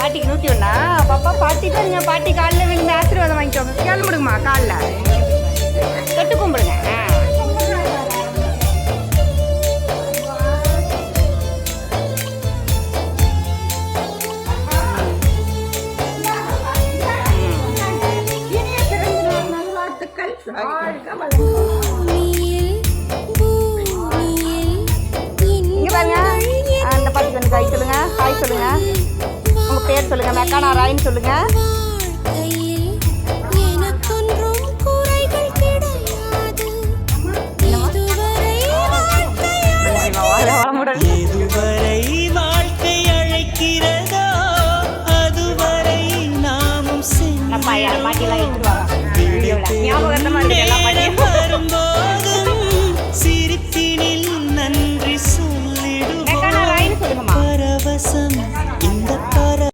பாட்டிக்கு 101. பாப்பா பாட்டிக்கு நீங்கள் பாட்டி காலில் விழுந்து ஆசீர்வாதம் வாங்கிக்கோங்க. கேள்வி விடுங்கம்மா காலில் தொட்டு கும்பிடுங்க. இங்க பாருங்க, அந்த பாட்டிக்கு வந்து கை சொல்லுங்க, ஹாய் சொல்லுங்க, உங்க பேர் சொல்லுங்க, மெக்கானா ராயின்னு சொல்லுங்க.